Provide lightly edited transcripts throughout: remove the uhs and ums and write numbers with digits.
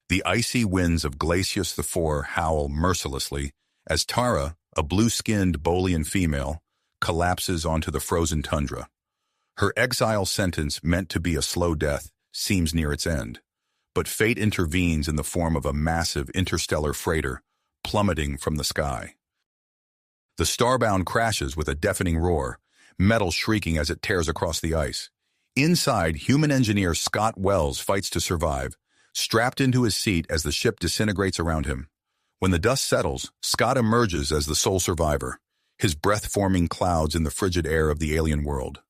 The icy winds of Glacius IV howl mercilessly as Tara, a blue-skinned Bolian female, collapses onto the frozen tundra. Her exile sentence, meant to be a slow death, seems near its end. But fate intervenes in the form of a massive interstellar freighter plummeting from the sky. The starbound crashes with a deafening roar, metal shrieking as it tears across the ice. Inside, human engineer Scott Wells fights to survive, strapped into his seat as the ship disintegrates around him. When the dust settles, Scott emerges as the sole survivor, his breath forming clouds in the frigid air of the alien world.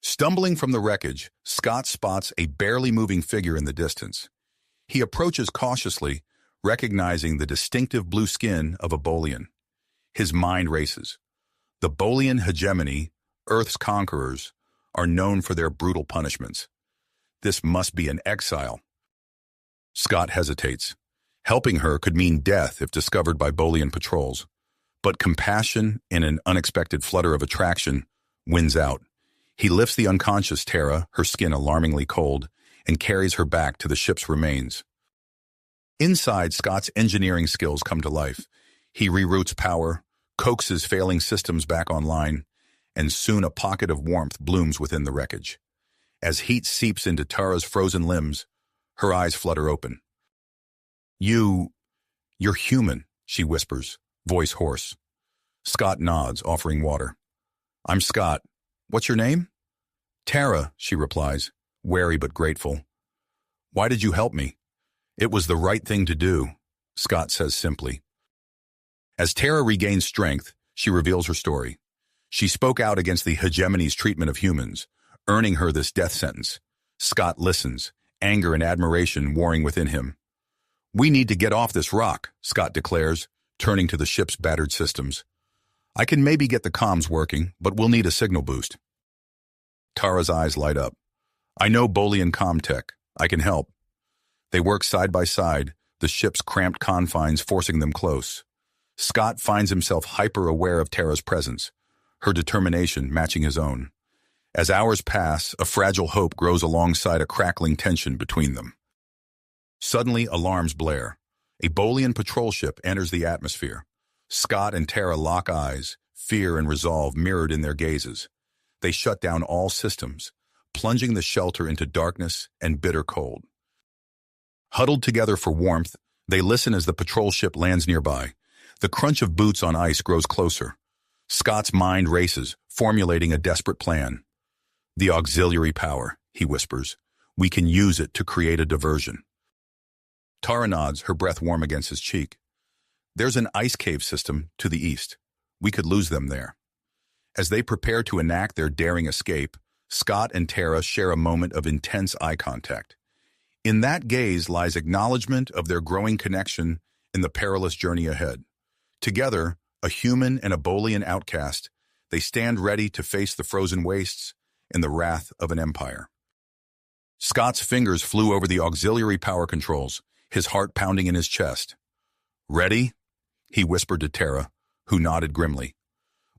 Stumbling from the wreckage, Scott spots a barely moving figure in the distance. He approaches cautiously, recognizing the distinctive blue skin of a Bolian. His mind races. The Bolian hegemony, Earth's conquerors, are known for their brutal punishments. This must be an exile. Scott hesitates. Helping her could mean death if discovered by Bolian patrols. But compassion, in an unexpected flutter of attraction, wins out. He lifts the unconscious Tara, her skin alarmingly cold, and carries her back to the ship's remains. Inside, Scott's engineering skills come to life. He reroutes power, coaxes failing systems back online, and soon a pocket of warmth blooms within the wreckage. As heat seeps into Tara's frozen limbs, her eyes flutter open. You're human, she whispers, voice hoarse. Scott nods, offering water. I'm Scott. What's your name? Tara, she replies, wary but grateful. Why did you help me? It was the right thing to do, Scott says simply. As Tara regains strength, she reveals her story. She spoke out against the hegemony's treatment of humans, earning her this death sentence. Scott listens, anger and admiration warring within him. We need to get off this rock, Scott declares, turning to the ship's battered systems. I can maybe get the comms working, but we'll need a signal boost. Tara's eyes light up. I know Bolian comm tech. I can help. They work side by side, the ship's cramped confines forcing them close. Scott finds himself hyper-aware of Tara's presence, her determination matching his own. As hours pass, a fragile hope grows alongside a crackling tension between them. Suddenly, alarms blare. A Bolian patrol ship enters the atmosphere. Scott and Tara lock eyes, fear and resolve mirrored in their gazes. They shut down all systems, plunging the shelter into darkness and bitter cold. Huddled together for warmth, they listen as the patrol ship lands nearby. The crunch of boots on ice grows closer. Scott's mind races, formulating a desperate plan. The auxiliary power, he whispers. We can use it to create a diversion. Tara nods, her breath warm against his cheek. There's an ice cave system to the east. We could lose them there. As they prepare to enact their daring escape, Scott and Tara share a moment of intense eye contact. In that gaze lies acknowledgement of their growing connection in the perilous journey ahead. Together, a human and a Bolian outcast, they stand ready to face the frozen wastes and the wrath of an empire. Scott's fingers flew over the auxiliary power controls, his heart pounding in his chest. Ready? He whispered to Tara, who nodded grimly.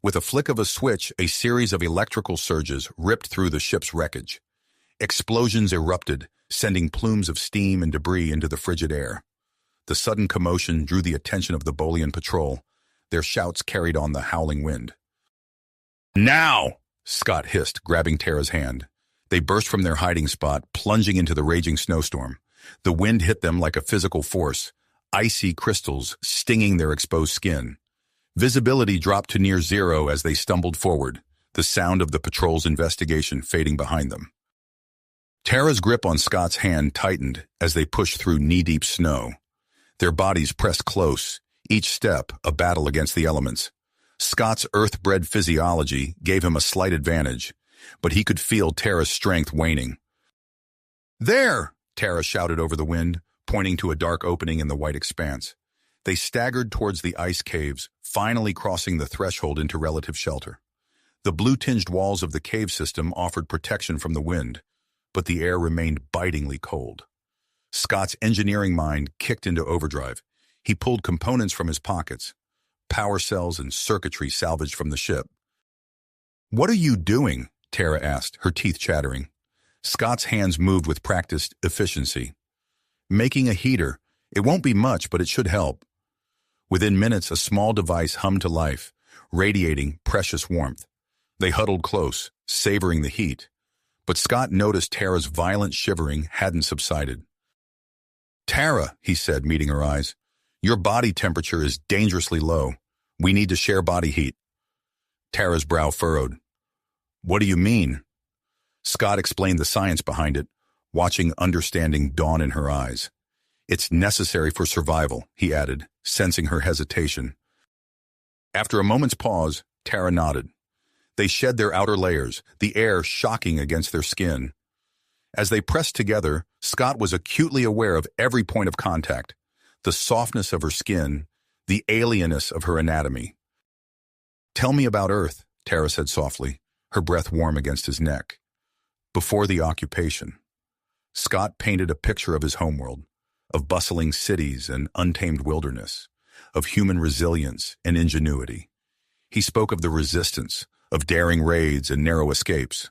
With a flick of a switch, a series of electrical surges ripped through the ship's wreckage. Explosions erupted, sending plumes of steam and debris into the frigid air. The sudden commotion drew the attention of the Bolian patrol. Their shouts carried on the howling wind. Now! Scott hissed, grabbing Tara's hand. They burst from their hiding spot, plunging into the raging snowstorm. The wind hit them like a physical force, icy crystals stinging their exposed skin. Visibility dropped to near zero as they stumbled forward, the sound of the patrol's investigation fading behind them. Tara's grip on Scott's hand tightened as they pushed through knee-deep snow. Their bodies pressed close, each step a battle against the elements. Scott's earth-bred physiology gave him a slight advantage, but he could feel Tara's strength waning. There! Tara shouted over the wind, pointing to a dark opening in the white expanse. They staggered towards the ice caves, finally crossing the threshold into relative shelter. The blue-tinged walls of the cave system offered protection from the wind, but the air remained bitingly cold. Scott's engineering mind kicked into overdrive. He pulled components from his pockets, power cells and circuitry salvaged from the ship. "What are you doing?" Tara asked, her teeth chattering. Scott's hands moved with practiced efficiency. Making a heater. It won't be much, but it should help. Within minutes, a small device hummed to life, radiating precious warmth. They huddled close, savoring the heat. But Scott noticed Tara's violent shivering hadn't subsided. "Tara," he said, meeting her eyes, "your body temperature is dangerously low. We need to share body heat." Tara's brow furrowed. "What do you mean?" Scott explained the science behind it, watching understanding dawn in her eyes. "It's necessary for survival," he added, sensing her hesitation. After a moment's pause, Tara nodded. They shed their outer layers, the air shocking against their skin. As they pressed together, Scott was acutely aware of every point of contact, the softness of her skin, the alienness of her anatomy. "Tell me about Earth," Tara said softly, her breath warm against his neck. Before the occupation, Scott painted a picture of his homeworld, of bustling cities and untamed wilderness, of human resilience and ingenuity. He spoke of the resistance, of daring raids and narrow escapes.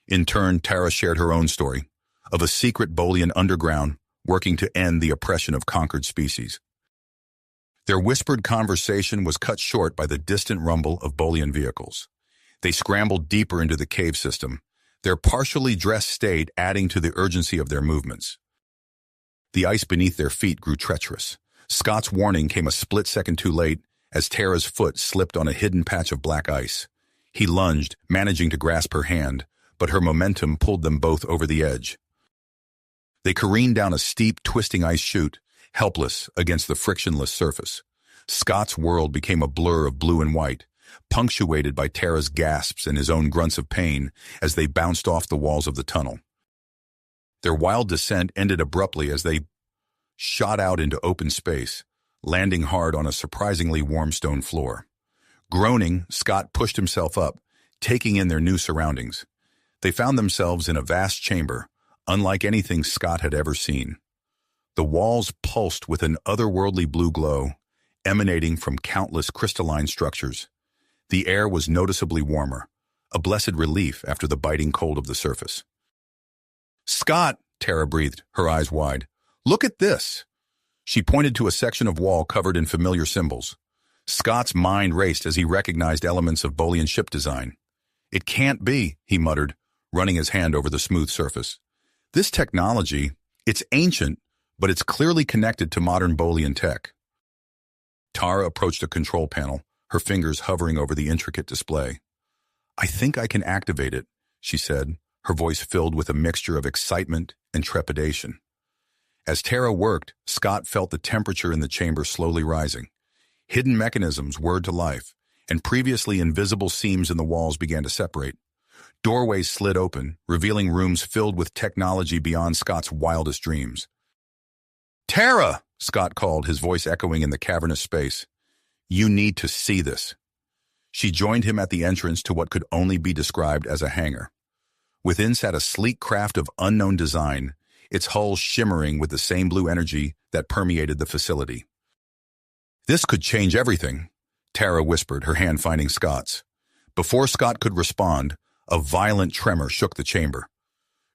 In turn, Tara shared her own story, of a secret Bolian underground working to end the oppression of conquered species. Their whispered conversation was cut short by the distant rumble of Bolian vehicles. They scrambled deeper into the cave system, their partially dressed state adding to the urgency of their movements. The ice beneath their feet grew treacherous. Scott's warning came a split second too late as Tara's foot slipped on a hidden patch of black ice. He lunged, managing to grasp her hand, but her momentum pulled them both over the edge. They careened down a steep, twisting ice chute, helpless against the frictionless surface. Scott's world became a blur of blue and white, punctuated by Tara's gasps and his own grunts of pain as they bounced off the walls of the tunnel. Their wild descent ended abruptly as they shot out into open space, landing hard on a surprisingly warm stone floor. Groaning, Scott pushed himself up, taking in their new surroundings. They found themselves in a vast chamber, unlike anything Scott had ever seen. The walls pulsed with an otherworldly blue glow, emanating from countless crystalline structures. The air was noticeably warmer, a blessed relief after the biting cold of the surface. "Scott," Tara breathed, her eyes wide. "Look at this." She pointed to a section of wall covered in familiar symbols. Scott's mind raced as he recognized elements of Bolian ship design. "It can't be," he muttered, running his hand over the smooth surface. "This technology, it's ancient, but it's clearly connected to modern Bolian tech." Tara approached a control panel, her fingers hovering over the intricate display. "I think I can activate it," she said, her voice filled with a mixture of excitement and trepidation. As Tara worked, Scott felt the temperature in the chamber slowly rising. Hidden mechanisms whirred to life, and previously invisible seams in the walls began to separate. Doorways slid open, revealing rooms filled with technology beyond Scott's wildest dreams. "Tara!" Scott called, his voice echoing in the cavernous space. "You need to see this." She joined him at the entrance to what could only be described as a hangar. Within sat a sleek craft of unknown design, its hull shimmering with the same blue energy that permeated the facility. "This could change everything," Tara whispered, her hand finding Scott's. Before Scott could respond, a violent tremor shook the chamber.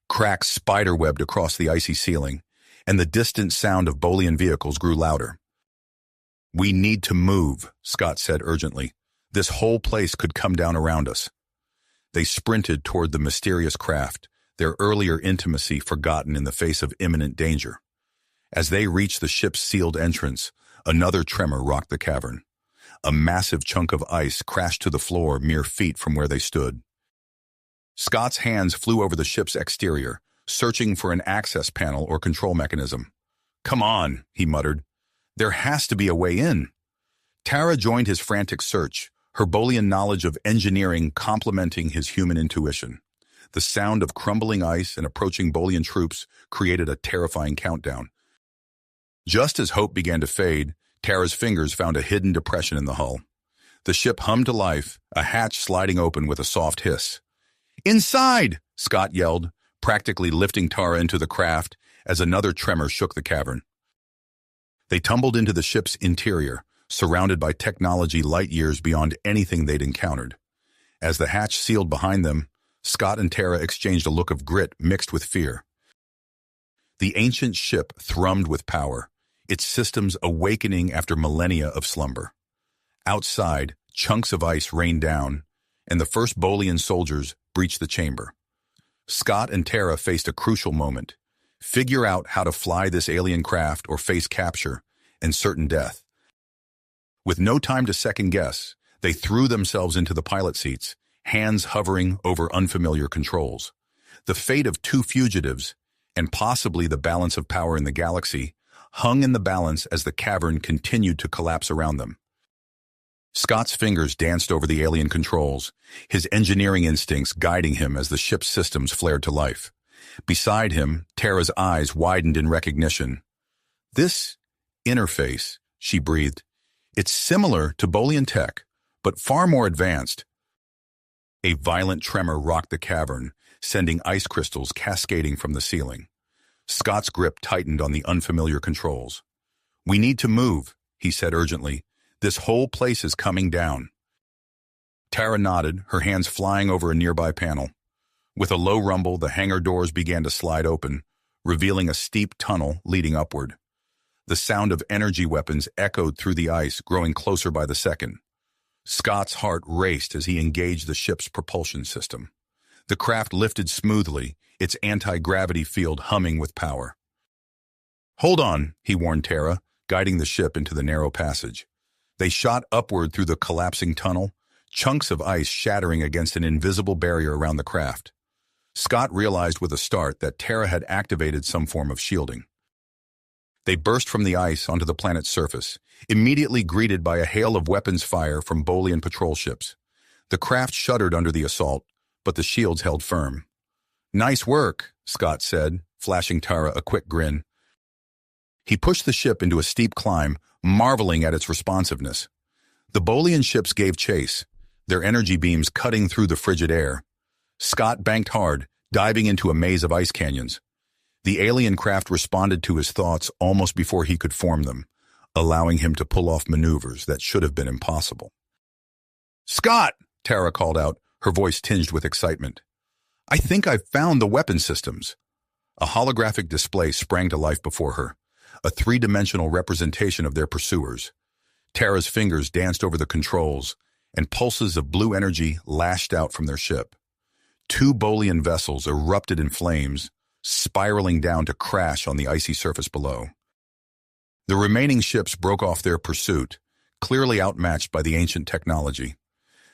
Cracks spiderwebbed across the icy ceiling, and the distant sound of Bolian vehicles grew louder. "We need to move," Scott said urgently. "This whole place could come down around us." They sprinted toward the mysterious craft, their earlier intimacy forgotten in the face of imminent danger. As they reached the ship's sealed entrance, another tremor rocked the cavern. A massive chunk of ice crashed to the floor mere feet from where they stood. Scott's hands flew over the ship's exterior, searching for an access panel or control mechanism. "Come on," he muttered. "There has to be a way in." Tara joined his frantic search, her Bolian knowledge of engineering complementing his human intuition. The sound of crumbling ice and approaching Bolian troops created a terrifying countdown. Just as hope began to fade, Tara's fingers found a hidden depression in the hull. The ship hummed to life, a hatch sliding open with a soft hiss. "Inside!" Scott yelled, practically lifting Tara into the craft as another tremor shook the cavern. They tumbled into the ship's interior, surrounded by technology light years beyond anything they'd encountered. As the hatch sealed behind them, Scott and Tara exchanged a look of grit mixed with fear. The ancient ship thrummed with power, its systems awakening after millennia of slumber. Outside, chunks of ice rained down, and the first Bolian soldiers breached the chamber. Scott and Tara faced a crucial moment. Figure out how to fly this alien craft or face capture and certain death. With no time to second-guess, they threw themselves into the pilot seats, hands hovering over unfamiliar controls. The fate of two fugitives, and possibly the balance of power in the galaxy, hung in the balance as the cavern continued to collapse around them. Scott's fingers danced over the alien controls, his engineering instincts guiding him as the ship's systems flared to life. Beside him, Tara's eyes widened in recognition. "This interface," she breathed. "It's similar to Bolian tech, but far more advanced." A violent tremor rocked the cavern, sending ice crystals cascading from the ceiling. Scott's grip tightened on the unfamiliar controls. "We need to move," he said urgently. "This whole place is coming down." Tara nodded, her hands flying over a nearby panel. With a low rumble, the hangar doors began to slide open, revealing a steep tunnel leading upward. The sound of energy weapons echoed through the ice, growing closer by the second. Scott's heart raced as he engaged the ship's propulsion system. The craft lifted smoothly, its anti-gravity field humming with power. "Hold on," he warned Tara, guiding the ship into the narrow passage. They shot upward through the collapsing tunnel, chunks of ice shattering against an invisible barrier around the craft. Scott realized with a start that Tara had activated some form of shielding. They burst from the ice onto the planet's surface, immediately greeted by a hail of weapons fire from Bolian patrol ships. The craft shuddered under the assault, but the shields held firm. "Nice work," Scott said, flashing Tara a quick grin. He pushed the ship into a steep climb, marveling at its responsiveness. The Bolian ships gave chase, their energy beams cutting through the frigid air. Scott banked hard, diving into a maze of ice canyons. The alien craft responded to his thoughts almost before he could form them, allowing him to pull off maneuvers that should have been impossible. "Scott!" Tara called out, her voice tinged with excitement. "I think I've found the weapon systems." A holographic display sprang to life before her, a three-dimensional representation of their pursuers. Tara's fingers danced over the controls, and pulses of blue energy lashed out from their ship. Two Bolian vessels erupted in flames, spiraling down to crash on the icy surface below. The remaining ships broke off their pursuit, clearly outmatched by the ancient technology.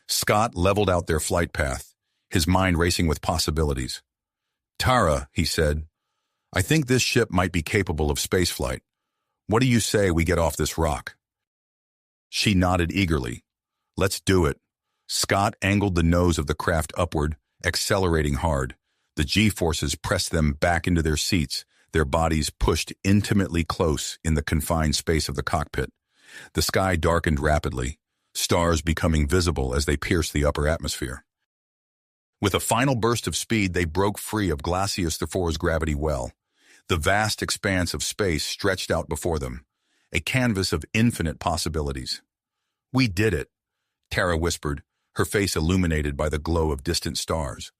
Scott leveled out their flight path, his mind racing with possibilities. "Tara," he said, "I think this ship might be capable of spaceflight. What do you say we get off this rock?" She nodded eagerly. "Let's do it." Scott angled the nose of the craft upward, accelerating hard. The G-forces pressed them back into their seats, their bodies pushed intimately close in the confined space of the cockpit. The sky darkened rapidly, stars becoming visible as they pierced the upper atmosphere. With a final burst of speed, they broke free of Glacius IV's gravity well. The vast expanse of space stretched out before them, a canvas of infinite possibilities. "We did it," Tara whispered, her face illuminated by the glow of distant stars.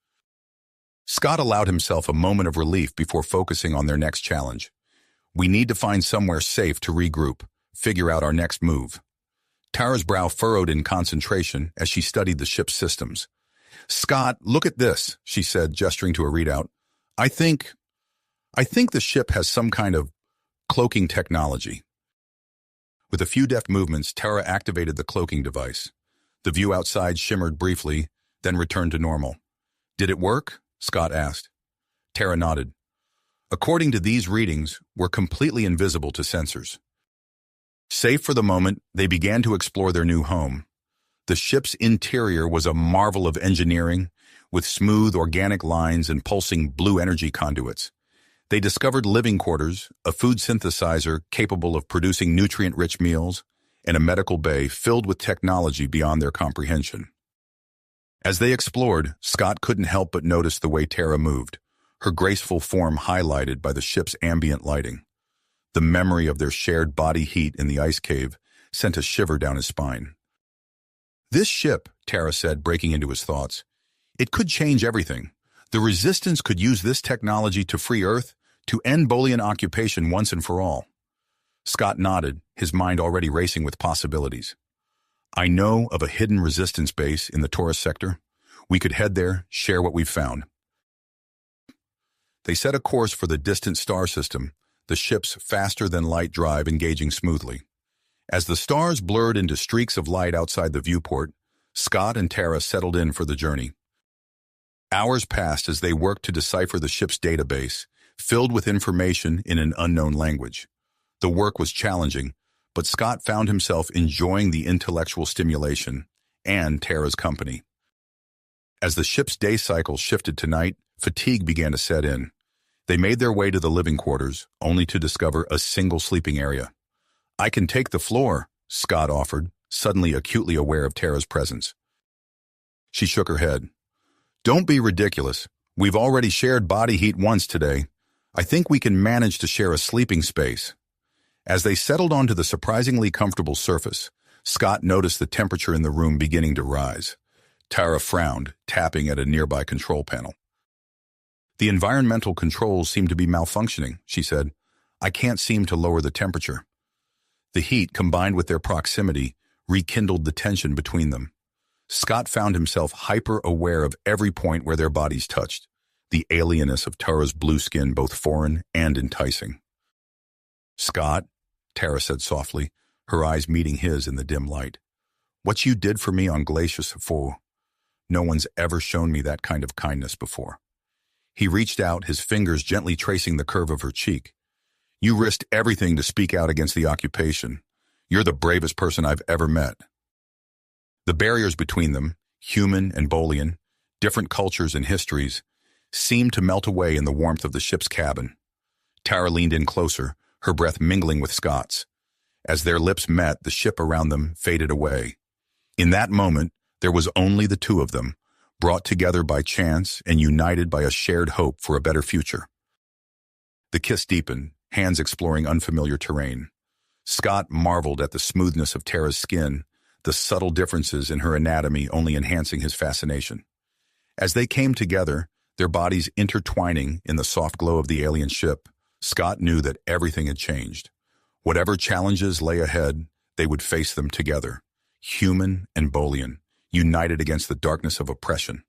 Scott allowed himself a moment of relief before focusing on their next challenge. "We need to find somewhere safe to regroup, figure out our next move." Tara's brow furrowed in concentration as she studied the ship's systems. "Scott, look at this," she said, gesturing to a readout. I think the ship has some kind of cloaking technology." With a few deft movements, Tara activated the cloaking device. The view outside shimmered briefly, then returned to normal. "Did it work?" Scott asked. Tara nodded. "According to these readings, we're completely invisible to sensors." Safe for the moment, they began to explore their new home. The ship's interior was a marvel of engineering, with smooth organic lines and pulsing blue energy conduits. They discovered living quarters, a food synthesizer capable of producing nutrient-rich meals, and a medical bay filled with technology beyond their comprehension. As they explored, Scott couldn't help but notice the way Tara moved, her graceful form highlighted by the ship's ambient lighting. The memory of their shared body heat in the ice cave sent a shiver down his spine. "This ship," Tara said, breaking into his thoughts, "it could change everything. The Resistance could use this technology to free Earth, to end Bolian occupation once and for all. Scott nodded, his mind already racing with possibilities. I know of a hidden resistance base in the Taurus sector. We could head there, share what we've found. They set a course for the distant star system, the ship's faster-than-light drive engaging smoothly. As the stars blurred into streaks of light outside the viewport, Scott and Tara settled in for the journey. Hours passed as they worked to decipher the ship's database, filled with information in an unknown language. The work was challenging, but Scott found himself enjoying the intellectual stimulation and Tara's company. As the ship's day cycle shifted to night, fatigue began to set in. They made their way to the living quarters, only to discover a single sleeping area. I can take the floor, Scott offered, suddenly acutely aware of Tara's presence. She shook her head. Don't be ridiculous. We've already shared body heat once today. I think we can manage to share a sleeping space. As they settled onto the surprisingly comfortable surface, Scott noticed the temperature in the room beginning to rise. Tara frowned, tapping at a nearby control panel. The environmental controls seem to be malfunctioning, she said. I can't seem to lower the temperature. The heat, combined with their proximity, rekindled the tension between them. Scott found himself hyper-aware of every point where their bodies touched, the alienness of Tara's blue skin both foreign and enticing. Scott, Tara said softly, her eyes meeting his in the dim light. What you did for me on Glacius 4, no one's ever shown me that kind of kindness before. He reached out, his fingers gently tracing the curve of her cheek. You risked everything to speak out against the occupation. You're the bravest person I've ever met. The barriers between them, human and Bolian, different cultures and histories, seemed to melt away in the warmth of the ship's cabin. Tara leaned in closer, her breath mingling with Scott's. As their lips met, the ship around them faded away. In that moment, there was only the two of them, brought together by chance and united by a shared hope for a better future. The kiss deepened, hands exploring unfamiliar terrain. Scott marveled at the smoothness of Tara's skin, the subtle differences in her anatomy only enhancing his fascination. As they came together, their bodies intertwining in the soft glow of the alien ship, Scott knew that everything had changed. Whatever challenges lay ahead, they would face them together, human and Bolian, united against the darkness of oppression.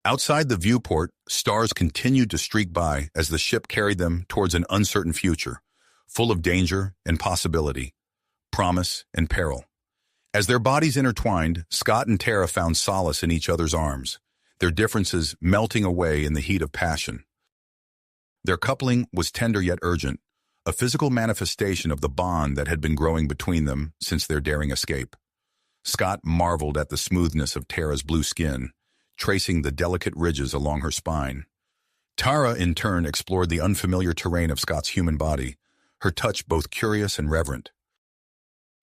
Outside the viewport, stars continued to streak by as the ship carried them towards an uncertain future, full of danger and possibility, promise and peril. As their bodies intertwined, Scott and Tara found solace in each other's arms, their differences melting away in the heat of passion. Their coupling was tender yet urgent, a physical manifestation of the bond that had been growing between them since their daring escape. Scott marveled at the smoothness of Tara's blue skin, tracing the delicate ridges along her spine. Tara, in turn, explored the unfamiliar terrain of Scott's human body, her touch both curious and reverent.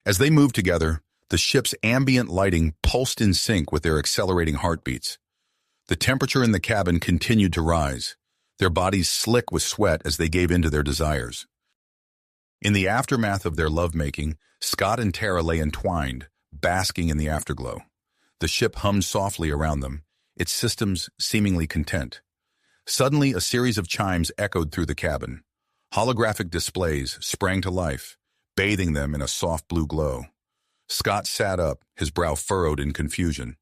As they moved together, the ship's ambient lighting pulsed in sync with their accelerating heartbeats. The temperature in the cabin continued to rise, their bodies slick with sweat as they gave in to their desires. In the aftermath of their lovemaking, Scott and Tara lay entwined, basking in the afterglow. The ship hummed softly around them, its systems seemingly content. Suddenly, a series of chimes echoed through the cabin. Holographic displays sprang to life, bathing them in a soft blue glow. Scott sat up, his brow furrowed in confusion.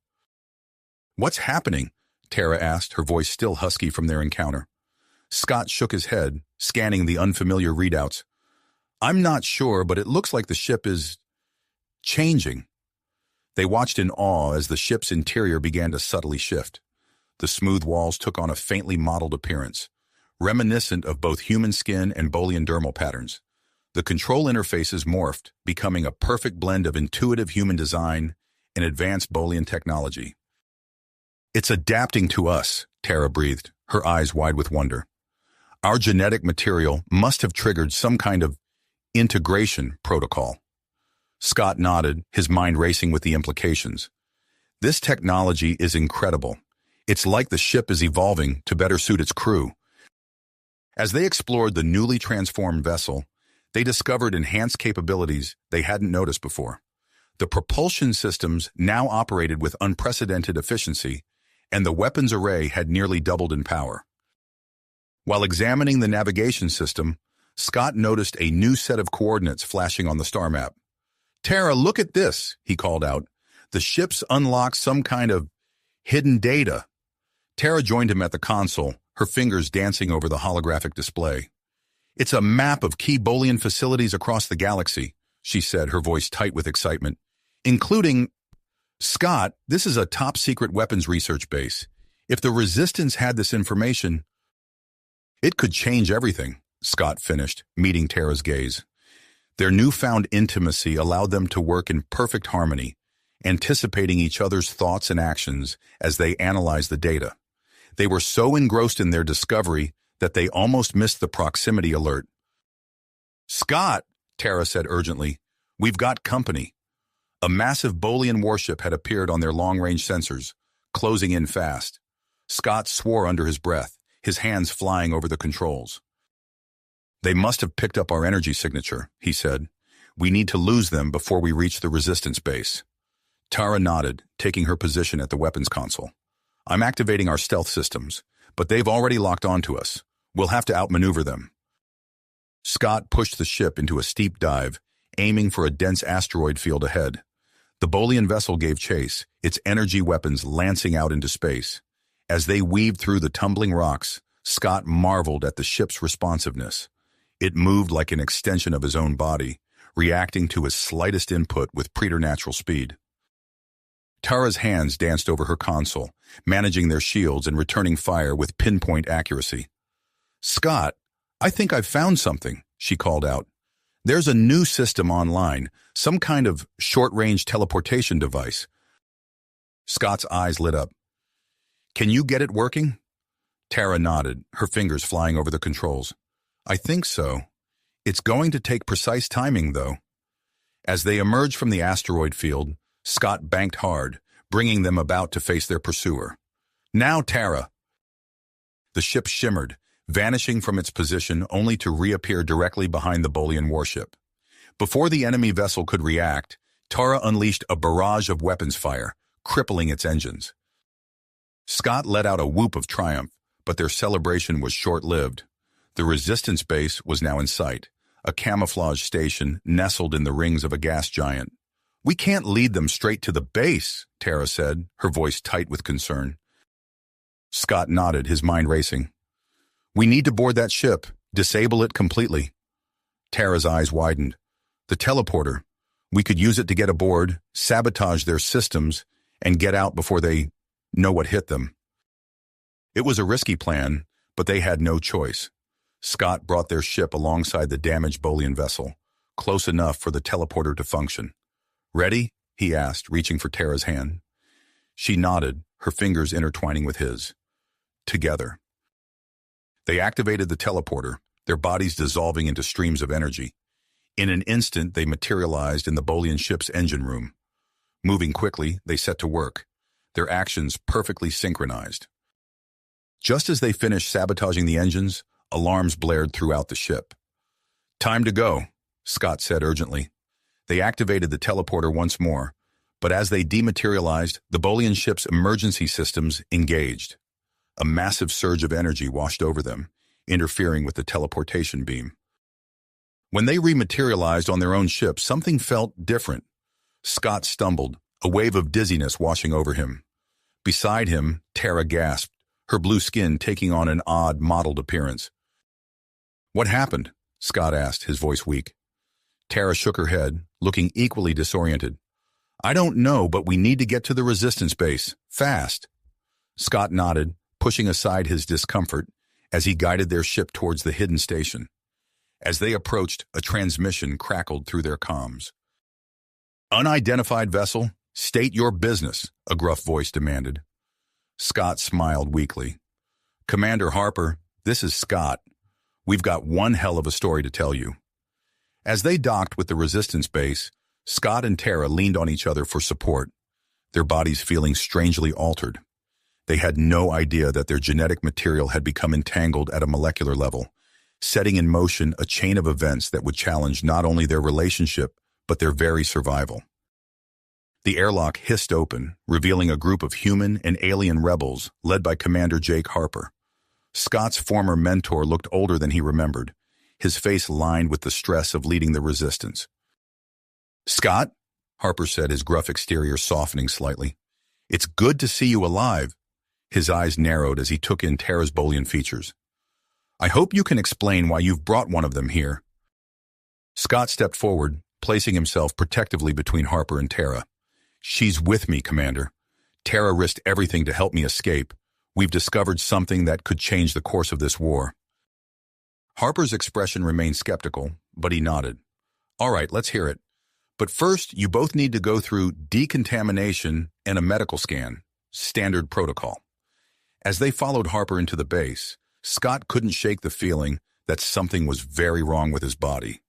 "What's happening?" Tara asked, her voice still husky from their encounter. Scott shook his head, scanning the unfamiliar readouts. "I'm not sure, but it looks like the ship is changing." They watched in awe as the ship's interior began to subtly shift. The smooth walls took on a faintly modeled appearance, reminiscent of both human skin and Bolian dermal patterns. The control interfaces morphed, becoming a perfect blend of intuitive human design and advanced Bolian technology. "It's adapting to us," Tara breathed, her eyes wide with wonder. "Our genetic material must have triggered some kind of integration protocol." Scott nodded, his mind racing with the implications. "This technology is incredible. It's like the ship is evolving to better suit its crew." As they explored the newly transformed vessel, they discovered enhanced capabilities they hadn't noticed before. The propulsion systems now operated with unprecedented efficiency, and the weapons array had nearly doubled in power. While examining the navigation system, Scott noticed a new set of coordinates flashing on the star map. "Tara, look at this," he called out. "The ship's unlocked some kind of hidden data." Tara joined him at the console, her fingers dancing over the holographic display. "It's a map of key Bolian facilities across the galaxy," she said, her voice tight with excitement. "Including, Scott, this is a top-secret weapons research base. If the Resistance had this information, it could change everything," Scott finished, meeting Tara's gaze. Their newfound intimacy allowed them to work in perfect harmony, anticipating each other's thoughts and actions as they analyzed the data. They were so engrossed in their discovery that they almost missed the proximity alert. "Scott," Tara said urgently, "we've got company." A massive Bolian warship had appeared on their long-range sensors, closing in fast. Scott swore under his breath, his hands flying over the controls. "They must have picked up our energy signature," he said. "We need to lose them before we reach the Resistance base." Tara nodded, taking her position at the weapons console. "I'm activating our stealth systems, but they've already locked onto us. We'll have to outmaneuver them." Scott pushed the ship into a steep dive, aiming for a dense asteroid field ahead. The Bolian vessel gave chase, its energy weapons lancing out into space. As they weaved through the tumbling rocks, Scott marveled at the ship's responsiveness. It moved like an extension of his own body, reacting to his slightest input with preternatural speed. Tara's hands danced over her console, managing their shields and returning fire with pinpoint accuracy. "Scott, I think I've found something," she called out. "There's a new system online, some kind of short-range teleportation device." Scott's eyes lit up. "Can you get it working?" Tara nodded, her fingers flying over the controls. "I think so. It's going to take precise timing, though." As they emerged from the asteroid field, Scott banked hard, bringing them about to face their pursuer. "Now, Tara!" The ship shimmered, vanishing from its position only to reappear directly behind the Bolian warship. Before the enemy vessel could react, Tara unleashed a barrage of weapons fire, crippling its engines. Scott let out a whoop of triumph, but their celebration was short-lived. The Resistance base was now in sight, a camouflage station nestled in the rings of a gas giant. "We can't lead them straight to the base," Tara said, her voice tight with concern. Scott nodded, his mind racing. "We need to board that ship, disable it completely." Tara's eyes widened. "The teleporter. We could use it to get aboard, sabotage their systems, and get out before they know what hit them." It was a risky plan, but they had no choice. Scott brought their ship alongside the damaged Bolian vessel, close enough for the teleporter to function. "Ready?" he asked, reaching for Tara's hand. She nodded, her fingers intertwining with his. Together. They activated the teleporter, their bodies dissolving into streams of energy. In an instant, they materialized in the Bolian ship's engine room. Moving quickly, they set to work, their actions perfectly synchronized. Just as they finished sabotaging the engines, alarms blared throughout the ship. "Time to go," Scott said urgently. They activated the teleporter once more, but as they dematerialized, the Bolian ship's emergency systems engaged. A massive surge of energy washed over them, interfering with the teleportation beam. When they rematerialized on their own ship, something felt different. Scott stumbled, a wave of dizziness washing over him. Beside him, Tara gasped, her blue skin taking on an odd, mottled appearance. "What happened?" Scott asked, his voice weak. Tara shook her head, looking equally disoriented. "I don't know, but we need to get to the Resistance base, fast." Scott nodded, pushing aside his discomfort as he guided their ship towards the hidden station. As they approached, a transmission crackled through their comms. "Unidentified vessel, state your business," a gruff voice demanded. Scott smiled weakly. "Commander Harper, this is Scott. We've got one hell of a story to tell you." As they docked with the Resistance base, Scott and Tara leaned on each other for support, their bodies feeling strangely altered. They had no idea that their genetic material had become entangled at a molecular level, setting in motion a chain of events that would challenge not only their relationship, but their very survival. The airlock hissed open, revealing a group of human and alien rebels led by Commander Jake Harper. Scott's former mentor looked older than he remembered, his face lined with the stress of leading the resistance. "Scott," Harper said, his gruff exterior softening slightly. "It's good to see you alive." His eyes narrowed as he took in Tara's Bolian features. "I hope you can explain why you've brought one of them here." Scott stepped forward, placing himself protectively between Harper and Tara. "She's with me, Commander. Tara risked everything to help me escape. We've discovered something that could change the course of this war." Harper's expression remained skeptical, but he nodded. "All right, let's hear it. But first, you both need to go through decontamination and a medical scan. Standard protocol." As they followed Harper into the base, Scott couldn't shake the feeling that something was very wrong with his body.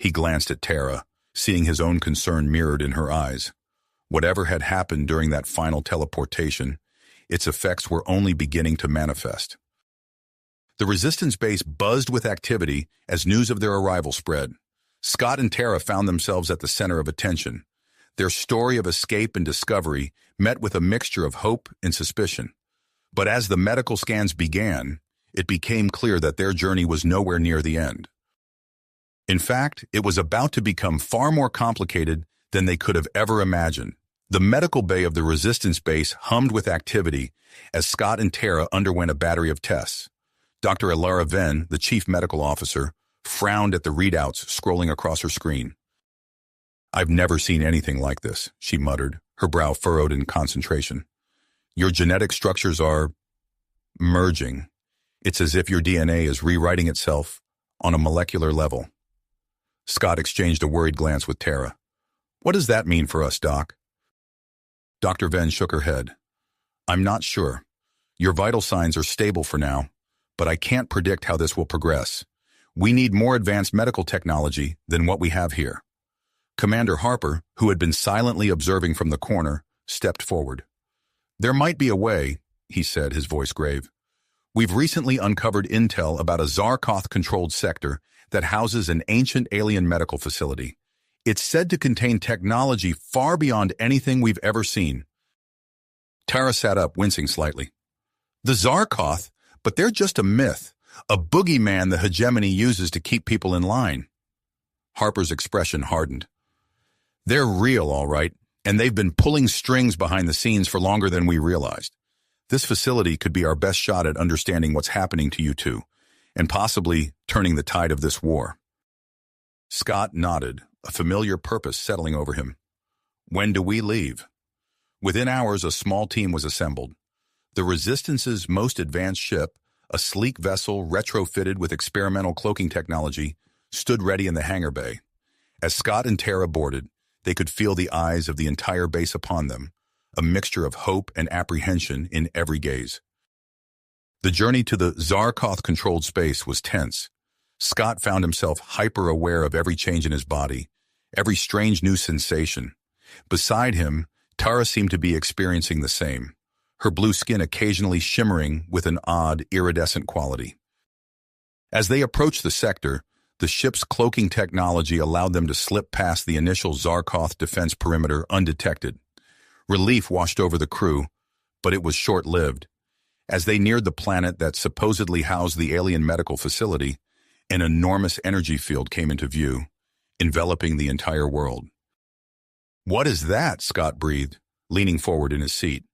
He glanced at Tara, seeing his own concern mirrored in her eyes. Whatever had happened during that final teleportation, its effects were only beginning to manifest. The resistance base buzzed with activity as news of their arrival spread. Scott and Tara found themselves at the center of attention. Their story of escape and discovery met with a mixture of hope and suspicion. But as the medical scans began, it became clear that their journey was nowhere near the end. In fact, it was about to become far more complicated than they could have ever imagined. The medical bay of the resistance base hummed with activity as Scott and Tara underwent a battery of tests. Dr. Elara Venn, the chief medical officer, frowned at the readouts scrolling across her screen. "I've never seen anything like this," she muttered, her brow furrowed in concentration. "Your genetic structures are merging. It's as if your DNA is rewriting itself on a molecular level." Scott exchanged a worried glance with Tara. "What does that mean for us, Doc?" Dr. Venn shook her head. "I'm not sure. Your vital signs are stable for now, but I can't predict how this will progress. We need more advanced medical technology than what we have here." Commander Harper, who had been silently observing from the corner, stepped forward. "There might be a way," he said, his voice grave. "We've recently uncovered intel about a Zarkoth-controlled sector that houses an ancient alien medical facility. It's said to contain technology far beyond anything we've ever seen." Tara sat up, wincing slightly. "The Zarkoth? But they're just a myth, a boogeyman the hegemony uses to keep people in line." Harper's expression hardened. "They're real, all right, and they've been pulling strings behind the scenes for longer than we realized. This facility could be our best shot at understanding what's happening to you two, and possibly turning the tide of this war." Scott nodded, a familiar purpose settling over him. "When do we leave?" Within hours, a small team was assembled. The Resistance's most advanced ship, a sleek vessel retrofitted with experimental cloaking technology, stood ready in the hangar bay. As Scott and Tara boarded, they could feel the eyes of the entire base upon them, a mixture of hope and apprehension in every gaze. The journey to the Zarkoth-controlled space was tense. Scott found himself hyper-aware of every change in his body, every strange new sensation. Beside him, Tara seemed to be experiencing the same, her blue skin occasionally shimmering with an odd, iridescent quality. As they approached the sector, the ship's cloaking technology allowed them to slip past the initial Zarkoth defense perimeter undetected. Relief washed over the crew, but it was short-lived. As they neared the planet that supposedly housed the alien medical facility, an enormous energy field came into view, enveloping the entire world. "What is that?" Scott breathed, leaning forward in his seat.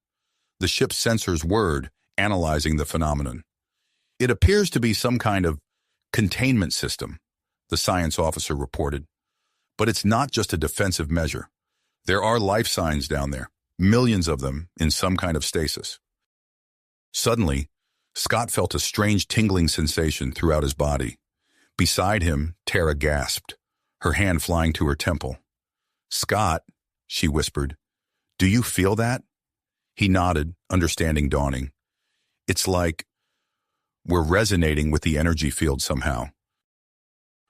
The ship's sensors whirred, analyzing the phenomenon. "It appears to be some kind of containment system," the science officer reported. "But it's not just a defensive measure. There are life signs down there, millions of them in some kind of stasis." Suddenly, Scott felt a strange tingling sensation throughout his body. Beside him, Tara gasped, her hand flying to her temple. "Scott," she whispered, "do you feel that?" He nodded, understanding dawning. "It's like we're resonating with the energy field somehow."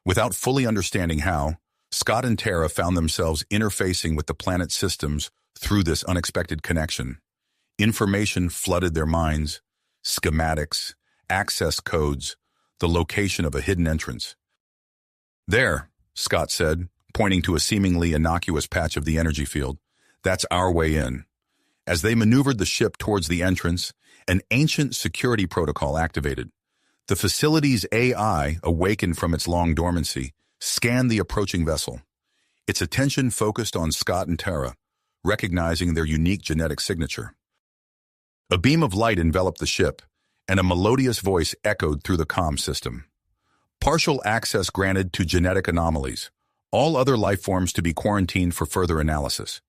Without fully understanding how, Scott and Tara found themselves interfacing with the planet's systems through this unexpected connection. Information flooded their minds, schematics, access codes, the location of a hidden entrance. "There," Scott said, pointing to a seemingly innocuous patch of the energy field. "That's our way in." As they maneuvered the ship towards the entrance, an ancient security protocol activated. The facility's AI, awakened from its long dormancy, scanned the approaching vessel. Its attention focused on Scott and Tara, recognizing their unique genetic signature. A beam of light enveloped the ship, and a melodious voice echoed through the comm system. Partial access granted to genetic anomalies, all other life forms to be quarantined for further analysis.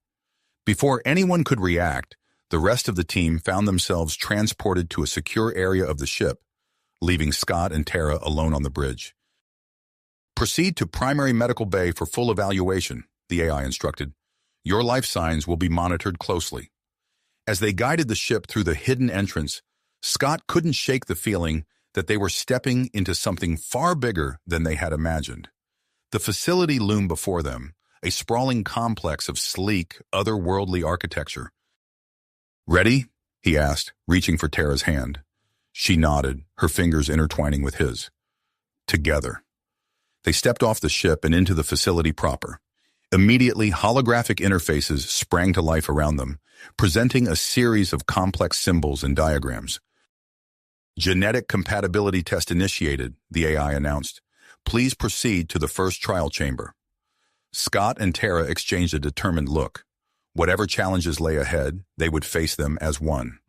Before anyone could react, the rest of the team found themselves transported to a secure area of the ship, leaving Scott and Tara alone on the bridge. Proceed to primary medical bay for full evaluation, the AI instructed. Your life signs will be monitored closely. As they guided the ship through the hidden entrance, Scott couldn't shake the feeling that they were stepping into something far bigger than they had imagined. The facility loomed before them, a sprawling complex of sleek, otherworldly architecture. "Ready?" he asked, reaching for Tara's hand. She nodded, her fingers intertwining with his. Together. They stepped off the ship and into the facility proper. Immediately, holographic interfaces sprang to life around them, presenting a series of complex symbols and diagrams. "Genetic compatibility test initiated," the AI announced. "Please proceed to the first trial chamber." Scott and Tara exchanged a determined look. Whatever challenges lay ahead, they would face them as one.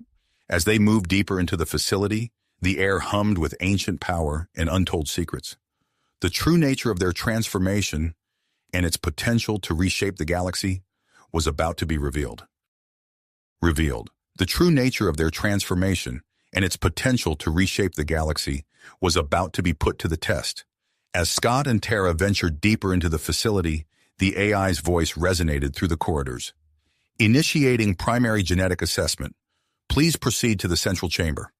As they moved deeper into the facility, the air hummed with ancient power and untold secrets. The true nature of their transformation and its potential to reshape the galaxy was about to be revealed. The true nature of their transformation and its potential to reshape the galaxy was about to be put to the test. As Scott and Tara ventured deeper into the facility, the AI's voice resonated through the corridors. "Initiating primary genetic assessment. Please proceed to the central chamber."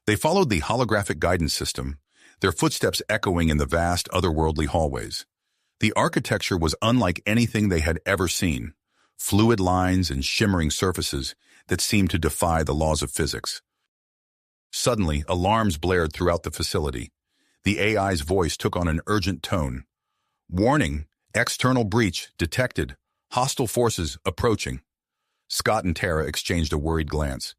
They followed the holographic guidance system, their footsteps echoing in the vast, otherworldly hallways. The architecture was unlike anything they had ever seen, fluid lines and shimmering surfaces that seemed to defy the laws of physics. Suddenly, alarms blared throughout the facility. The AI's voice took on an urgent tone. "Warning, external breach detected. Hostile forces approaching." Scott and Tara exchanged a worried glance.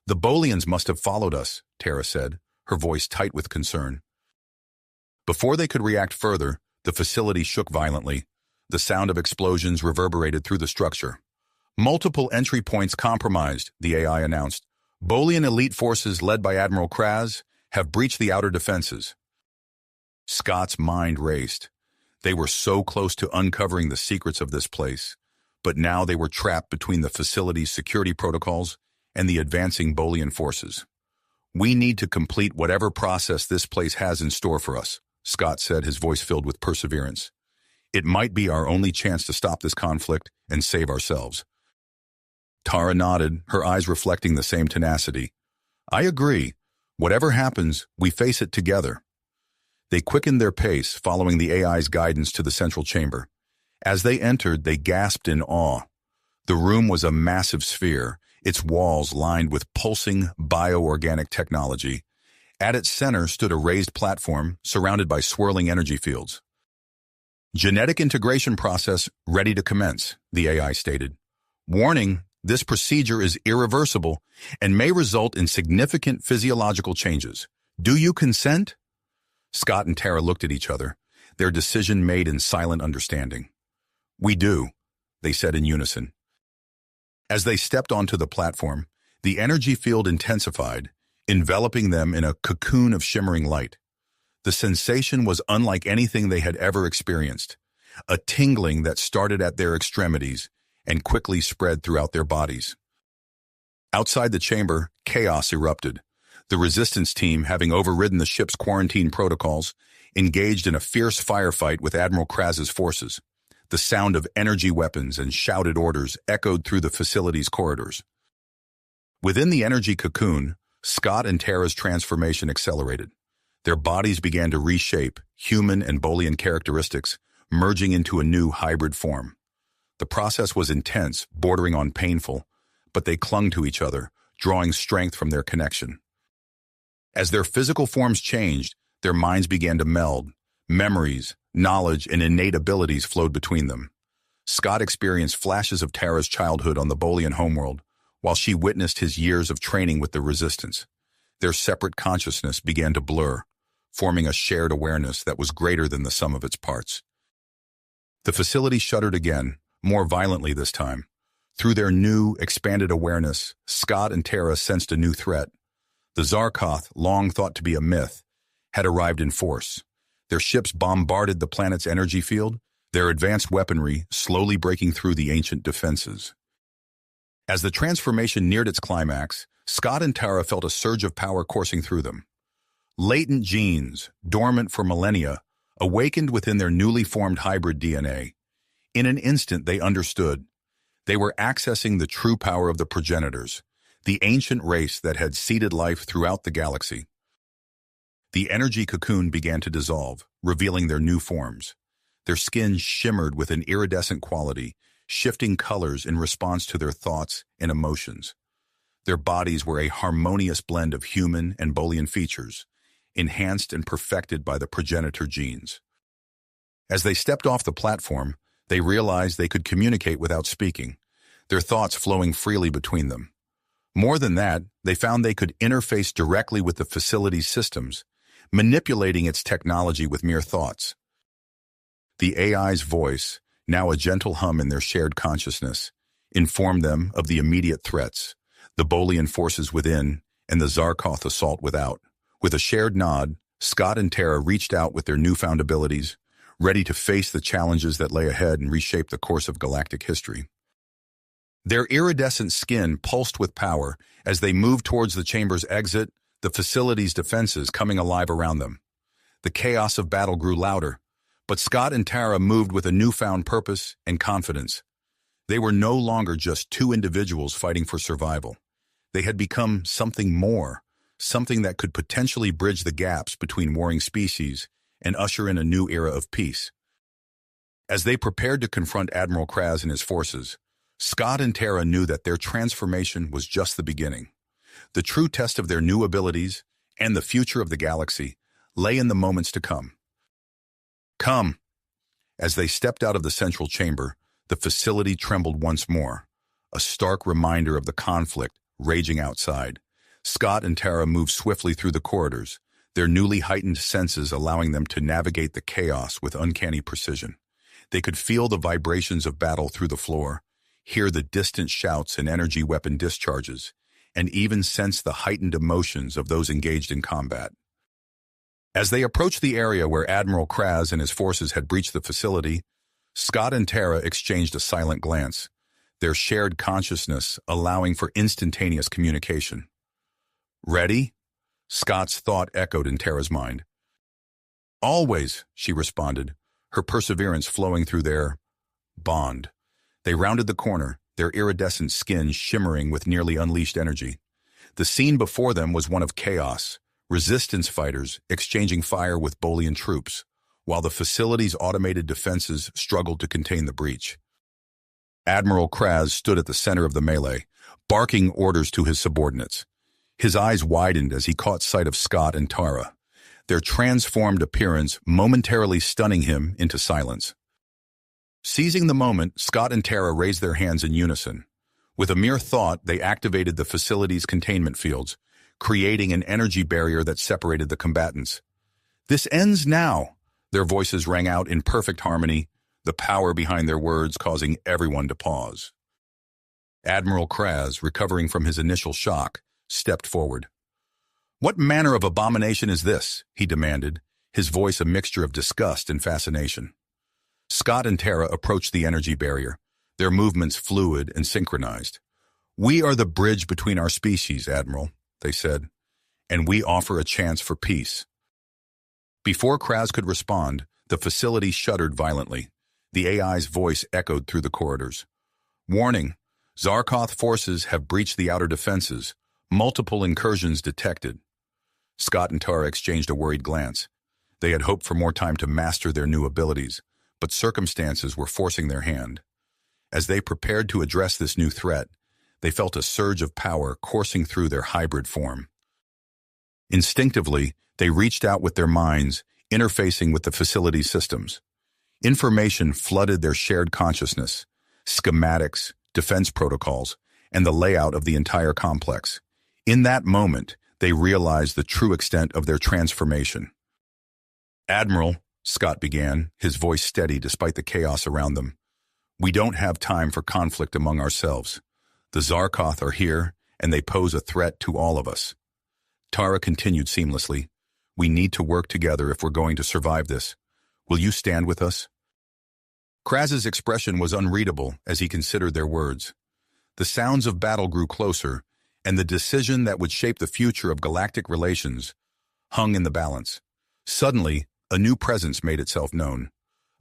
"The Bolians must have followed us," Tara said, her voice tight with concern. Before they could react further, the facility shook violently. The sound of explosions reverberated through the structure. "Multiple entry points compromised," the AI announced. "Bolian elite forces led by Admiral Kraz have breached the outer defenses." Scott's mind raced. They were so close to uncovering the secrets of this place, but now they were trapped between the facility's security protocols and the advancing Bolian forces. "We need to complete whatever process this place has in store for us," Scott said, his voice filled with perseverance. "It might be our only chance to stop this conflict and save ourselves." Tara nodded, her eyes reflecting the same tenacity. "I agree. Whatever happens, we face it together." They quickened their pace, following the AI's guidance to the central chamber. As they entered, they gasped in awe. The room was a massive sphere, its walls lined with pulsing bioorganic technology. At its center stood a raised platform surrounded by swirling energy fields. "Genetic integration process ready to commence," the AI stated. "Warning, this procedure is irreversible and may result in significant physiological changes. Do you consent?" Scott and Tara looked at each other, their decision made in silent understanding. "We do," they said in unison. As they stepped onto the platform, the energy field intensified, enveloping them in a cocoon of shimmering light. The sensation was unlike anything they had ever experienced, a tingling that started at their extremities and quickly spread throughout their bodies. Outside the chamber, chaos erupted. The resistance team, having overridden the ship's quarantine protocols, engaged in a fierce firefight with Admiral Kraz's forces. The sound of energy weapons and shouted orders echoed through the facility's corridors. Within the energy cocoon, Scott and Tara's transformation accelerated. Their bodies began to reshape, human and Bolian characteristics, merging into a new hybrid form. The process was intense, bordering on painful, but they clung to each other, drawing strength from their connection. As their physical forms changed, their minds began to meld. Memories, knowledge, and innate abilities flowed between them. Scott experienced flashes of Tara's childhood on the Bolian homeworld, while she witnessed his years of training with the Resistance. Their separate consciousness began to blur, forming a shared awareness that was greater than the sum of its parts. The facility shuddered again, more violently this time. Through their new, expanded awareness, Scott and Tara sensed a new threat. The Zarkoth, long thought to be a myth, had arrived in force. Their ships bombarded the planet's energy field, their advanced weaponry slowly breaking through the ancient defenses. As the transformation neared its climax, Scott and Tara felt a surge of power coursing through them. Latent genes, dormant for millennia, awakened within their newly formed hybrid DNA. In an instant, they understood. They were accessing the true power of the progenitors, the ancient race that had seeded life throughout the galaxy. The energy cocoon began to dissolve, revealing their new forms. Their skin shimmered with an iridescent quality, shifting colors in response to their thoughts and emotions. Their bodies were a harmonious blend of human and Bolian features, enhanced and perfected by the progenitor genes. As they stepped off the platform, they realized they could communicate without speaking, their thoughts flowing freely between them. More than that, they found they could interface directly with the facility's systems, manipulating its technology with mere thoughts. The AI's voice, now a gentle hum in their shared consciousness, informed them of the immediate threats, the Bolian forces within and the Zarkoth assault without. With a shared nod, Scott and Tara reached out with their newfound abilities, ready to face the challenges that lay ahead and reshape the course of galactic history. Their iridescent skin pulsed with power as they moved towards the chamber's exit, the facility's defenses coming alive around them. The chaos of battle grew louder, but Scott and Tara moved with a newfound purpose and confidence. They were no longer just two individuals fighting for survival. They had become something more, something that could potentially bridge the gaps between warring species and usher in a new era of peace. As they prepared to confront Admiral Kraz and his forces, Scott and Tara knew that their transformation was just the beginning. The true test of their new abilities and the future of the galaxy lay in the moments to come. Come! As they stepped out of the central chamber, the facility trembled once more, a stark reminder of the conflict raging outside. Scott and Tara moved swiftly through the corridors, their newly heightened senses allowing them to navigate the chaos with uncanny precision. They could feel the vibrations of battle through the floor, hear the distant shouts and energy weapon discharges, and even sense the heightened emotions of those engaged in combat. As they approached the area where Admiral Kraz and his forces had breached the facility, Scott and Tara exchanged a silent glance, their shared consciousness allowing for instantaneous communication. Ready? Scott's thought echoed in Tara's mind. Always, she responded, her perseverance flowing through their bond. They rounded the corner, their iridescent skin shimmering with nearly unleashed energy. The scene before them was one of chaos, resistance fighters exchanging fire with Bolian troops, while the facility's automated defenses struggled to contain the breach. Admiral Kraz stood at the center of the melee, barking orders to his subordinates. His eyes widened as he caught sight of Scott and Tara, their transformed appearance momentarily stunning him into silence. Seizing the moment, Scott and Tara raised their hands in unison. With a mere thought, they activated the facility's containment fields, creating an energy barrier that separated the combatants. "This ends now," their voices rang out in perfect harmony, the power behind their words causing everyone to pause. Admiral Kraz, recovering from his initial shock, stepped forward. "What manner of abomination is this?" he demanded, his voice a mixture of disgust and fascination. Scott and Tara approached the energy barrier, their movements fluid and synchronized. "We are the bridge between our species, Admiral," they said, "and we offer a chance for peace." Before Kraz could respond, the facility shuddered violently. The AI's voice echoed through the corridors. "Warning, Zarkoth forces have breached the outer defenses. Multiple incursions detected." Scott and Tara exchanged a worried glance. They had hoped for more time to master their new abilities, but circumstances were forcing their hand. As they prepared to address this new threat, they felt a surge of power coursing through their hybrid form. Instinctively, they reached out with their minds, interfacing with the facility's systems. Information flooded their shared consciousness, schematics, defense protocols, and the layout of the entire complex. In that moment, they realized the true extent of their transformation. "Admiral," Scott began, his voice steady despite the chaos around them, "we don't have time for conflict among ourselves. The Zarkoth are here, and they pose a threat to all of us." Tara continued seamlessly, "We need to work together if we're going to survive this. Will you stand with us?" Kraz's expression was unreadable as he considered their words. The sounds of battle grew closer, and the decision that would shape the future of galactic relations hung in the balance. Suddenly, a new presence made itself known.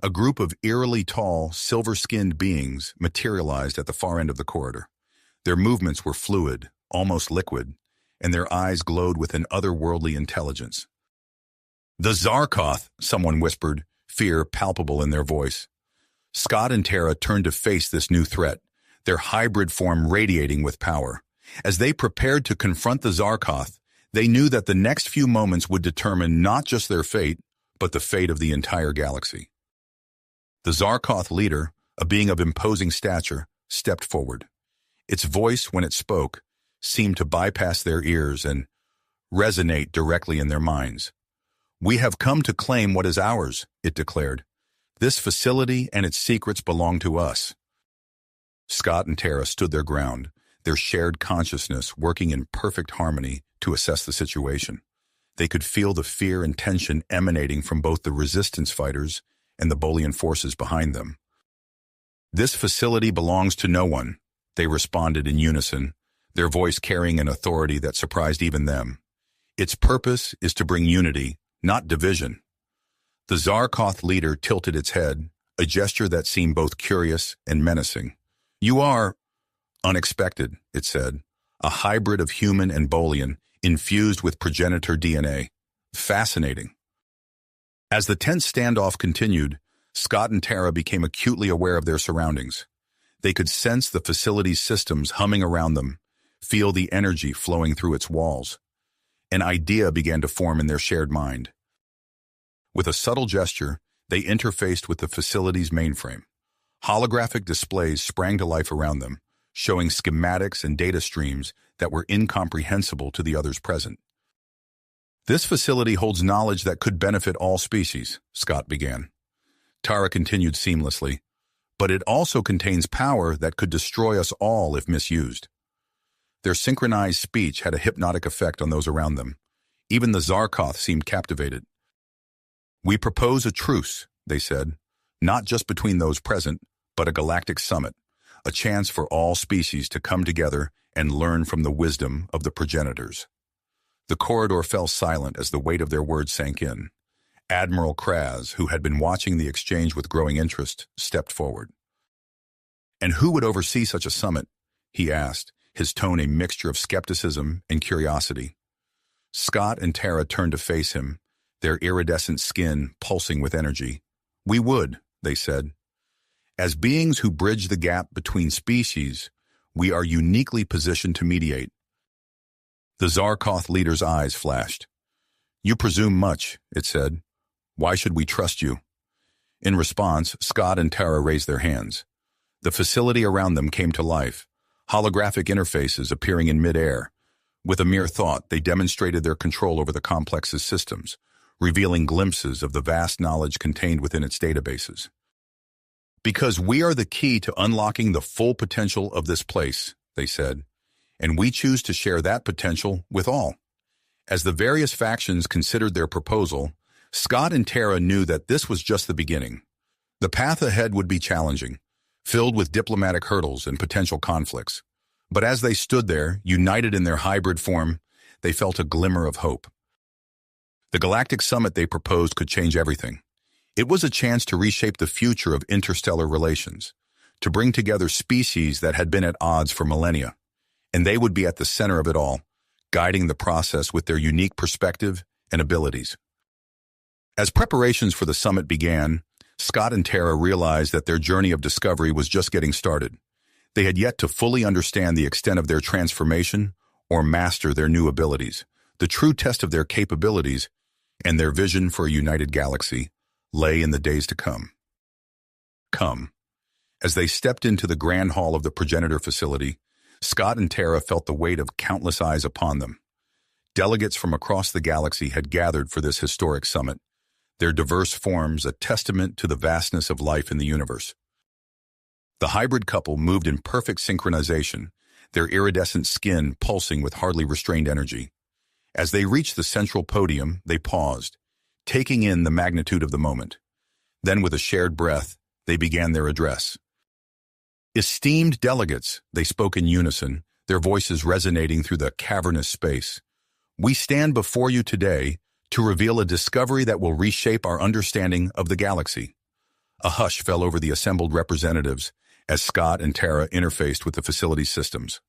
A group of eerily tall, silver-skinned beings materialized at the far end of the corridor. Their movements were fluid, almost liquid, and their eyes glowed with an otherworldly intelligence. "The Zarkoth," someone whispered, fear palpable in their voice. Scott and Tara turned to face this new threat, their hybrid form radiating with power. As they prepared to confront the Zarkoth, they knew that the next few moments would determine not just their fate, but the fate of the entire galaxy. The Zarkoth leader, a being of imposing stature, stepped forward. Its voice, when it spoke, seemed to bypass their ears and resonate directly in their minds. "We have come to claim what is ours," it declared. "This facility and its secrets belong to us." Scott and Tara stood their ground, their shared consciousness working in perfect harmony to assess the situation. They could feel the fear and tension emanating from both the resistance fighters and the Bolian forces behind them. "This facility belongs to no one," they responded in unison, their voice carrying an authority that surprised even them. "Its purpose is to bring unity, not division." The Zarkoth leader tilted its head, a gesture that seemed both curious and menacing. "You are unexpected," it said, "a hybrid of human and Bolian, infused with progenitor DNA. Fascinating." As the tense standoff continued, Scott and Tara became acutely aware of their surroundings. They could sense the facility's systems humming around them, feel the energy flowing through its walls. An idea began to form in their shared mind. With a subtle gesture, they interfaced with the facility's mainframe. Holographic displays sprang to life around them, showing schematics and data streams that were incomprehensible to the others present. "This facility holds knowledge that could benefit all species," Scott began. Tara continued seamlessly, "but it also contains power that could destroy us all if misused." Their synchronized speech had a hypnotic effect on those around them. Even the Zarkoth seemed captivated. "We propose a truce," they said, "not just between those present, but a galactic summit, a chance for all species to come together and learn from the wisdom of the progenitors." The corridor fell silent as the weight of their words sank in. Admiral Kraz, who had been watching the exchange with growing interest, stepped forward. "And who would oversee such a summit?" he asked, his tone a mixture of skepticism and curiosity. Scott and Tara turned to face him, their iridescent skin pulsing with energy. "We would," they said. "As beings who bridge the gap between species, we are uniquely positioned to mediate." The Zarkoth leader's eyes flashed. "You presume much," it said. "Why should we trust you?" In response, Scott and Tara raised their hands. The facility around them came to life, holographic interfaces appearing in midair. With a mere thought, they demonstrated their control over the complex's systems, revealing glimpses of the vast knowledge contained within its databases. "Because we are the key to unlocking the full potential of this place," they said, "and we choose to share that potential with all." As the various factions considered their proposal, Scott and Tara knew that this was just the beginning. The path ahead would be challenging, filled with diplomatic hurdles and potential conflicts. But as they stood there, united in their hybrid form, they felt a glimmer of hope. The galactic summit they proposed could change everything. It was a chance to reshape the future of interstellar relations, to bring together species that had been at odds for millennia. And they would be at the center of it all, guiding the process with their unique perspective and abilities. As preparations for the summit began, Scott and Tara realized that their journey of discovery was just getting started. They had yet to fully understand the extent of their transformation or master their new abilities. The true test of their capabilities and their vision for a united galaxy lay in the days to come. Come. As they stepped into the grand hall of the progenitor facility, Scott and Tara felt the weight of countless eyes upon them. Delegates from across the galaxy had gathered for this historic summit, their diverse forms a testament to the vastness of life in the universe. The hybrid couple moved in perfect synchronization, their iridescent skin pulsing with hardly restrained energy. As they reached the central podium, they paused, taking in the magnitude of the moment. Then, with a shared breath, they began their address. Esteemed delegates, they spoke in unison, their voices resonating through the cavernous space. We stand before you today to reveal a discovery that will reshape our understanding of the galaxy. A hush fell over the assembled representatives as Scott and Tara interfaced with the facility's systems.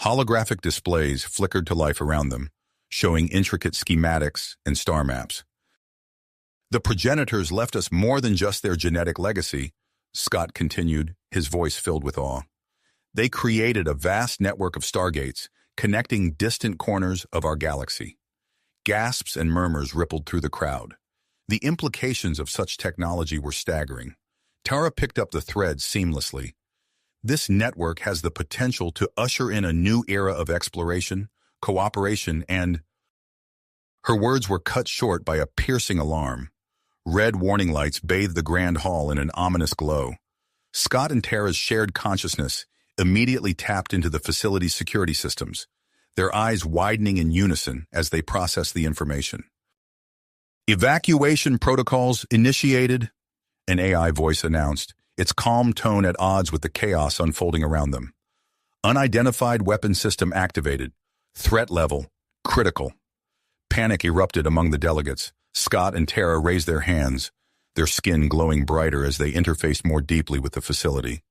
Holographic displays flickered to life around them, showing intricate schematics and star maps. The progenitors left us more than just their genetic legacy, Scott continued, his voice filled with awe. They created a vast network of stargates, connecting distant corners of our galaxy. Gasps and murmurs rippled through the crowd. The implications of such technology were staggering. Tara picked up the thread seamlessly. This network has the potential to usher in a new era of exploration, cooperation, and... Her words were cut short by a piercing alarm. Red warning lights bathed the grand hall in an ominous glow. Scott and Tara's shared consciousness immediately tapped into the facility's security systems, their eyes widening in unison as they processed the information. Evacuation protocols initiated, an AI voice announced, its calm tone at odds with the chaos unfolding around them. Unidentified weapon system activated. Threat level critical. Panic erupted among the delegates. Scott and Tara raised their hands, their skin glowing brighter as they interfaced more deeply with the facility.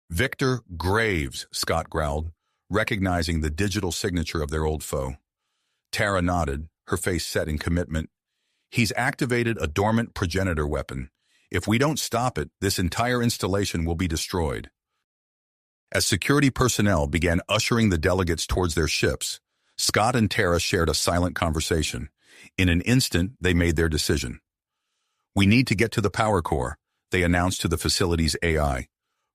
Victor Graves, Scott growled, recognizing the digital signature of their old foe. Tara nodded, her face set in commitment. He's activated a dormant progenitor weapon. If we don't stop it, this entire installation will be destroyed. As security personnel began ushering the delegates towards their ships, Scott and Tara shared a silent conversation. In an instant, they made their decision. We need to get to the power core, they announced to the facility's AI.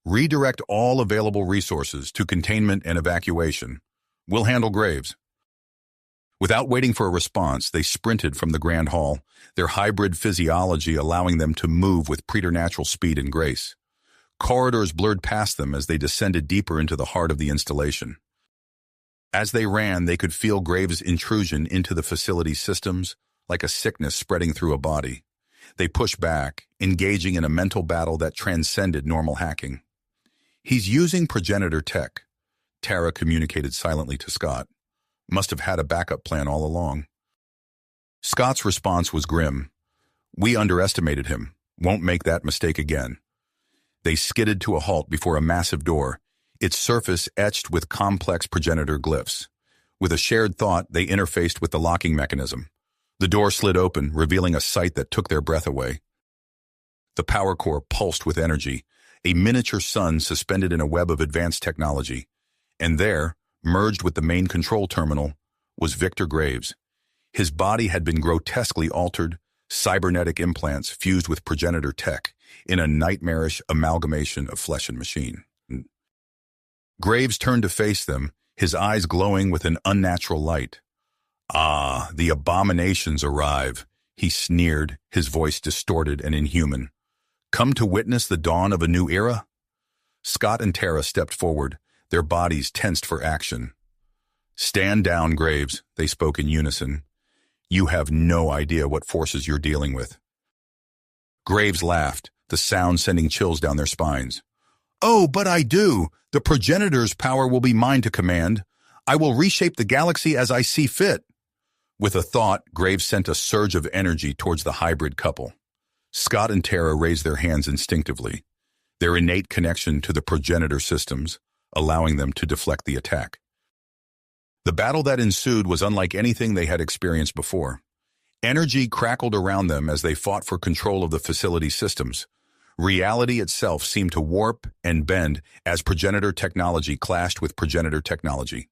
Redirect all available resources to containment and evacuation. We'll handle Graves. Without waiting for a response, they sprinted from the grand hall, their hybrid physiology allowing them to move with preternatural speed and grace. Corridors blurred past them as they descended deeper into the heart of the installation. As they ran, they could feel Graves' intrusion into the facility's systems like a sickness spreading through a body. They pushed back, engaging in a mental battle that transcended normal hacking. He's using progenitor tech, Tara communicated silently to Scott. Must have had a backup plan all along. Scott's response was grim. We underestimated him. Won't make that mistake again. They skidded to a halt before a massive door, its surface etched with complex progenitor glyphs. With a shared thought, they interfaced with the locking mechanism. The door slid open, revealing a sight that took their breath away. The power core pulsed with energy, a miniature sun suspended in a web of advanced technology. And there, merged with the main control terminal, was Victor Graves. His body had been grotesquely altered, cybernetic implants fused with progenitor tech in a nightmarish amalgamation of flesh and machine. Graves turned to face them, his eyes glowing with an unnatural light. Ah, the abominations arrive, he sneered, his voice distorted and inhuman. Come to witness the dawn of a new era? Scott and Tara stepped forward, their bodies tensed for action. Stand down, Graves, they spoke in unison. You have no idea what forces you're dealing with. Graves laughed, the sound sending chills down their spines. Oh, but I do. The progenitor's power will be mine to command. I will reshape the galaxy as I see fit. With a thought, Graves sent a surge of energy towards the hybrid couple. Scott and Tara raised their hands instinctively, their innate connection to the progenitor systems, allowing them to deflect the attack. The battle that ensued was unlike anything they had experienced before. Energy crackled around them as they fought for control of the facility systems. Reality itself seemed to warp and bend as progenitor technology clashed with progenitor technology.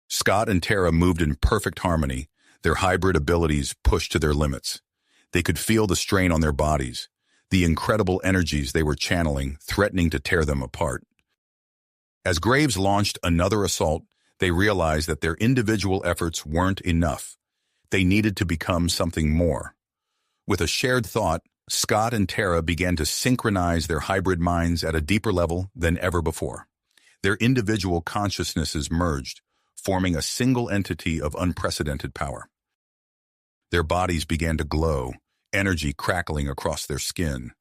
Scott and Tara moved in perfect harmony, their hybrid abilities pushed to their limits. They could feel the strain on their bodies, the incredible energies they were channeling threatening to tear them apart. As Graves launched another assault, they realized that their individual efforts weren't enough. They needed to become something more. With a shared thought, Scott and Tara began to synchronize their hybrid minds at a deeper level than ever before. Their individual consciousnesses merged, forming a single entity of unprecedented power. Their bodies began to glow, energy crackling across their skin.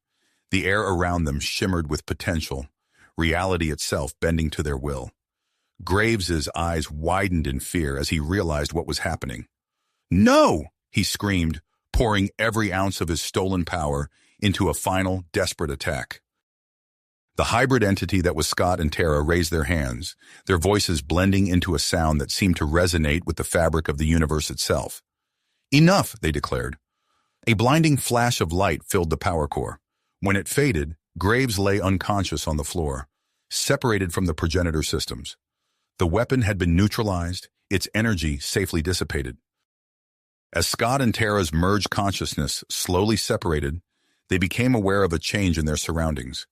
The air around them shimmered with potential, reality itself bending to their will. Graves's eyes widened in fear as he realized what was happening. "No!" he screamed, pouring every ounce of his stolen power into a final, desperate attack. The hybrid entity that was Scott and Tara raised their hands, their voices blending into a sound that seemed to resonate with the fabric of the universe itself. "Enough," they declared. A blinding flash of light filled the power core. When it faded, Graves lay unconscious on the floor, separated from the progenitor systems. The weapon had been neutralized, its energy safely dissipated. As Scott and Tara's merged consciousness slowly separated, they became aware of a change in their surroundings.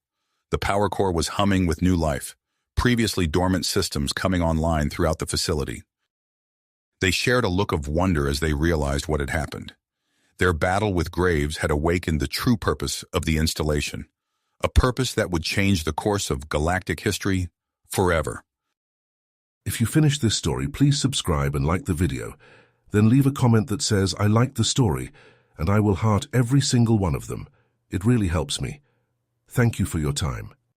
The power core was humming with new life, previously dormant systems coming online throughout the facility. They shared a look of wonder as they realized what had happened. Their battle with Graves had awakened the true purpose of the installation, a purpose that would change the course of galactic history forever. If you finished this story, please subscribe and like the video. Then leave a comment that says, "I liked the story," and I will heart every single one of them. It really helps me. Thank you for your time.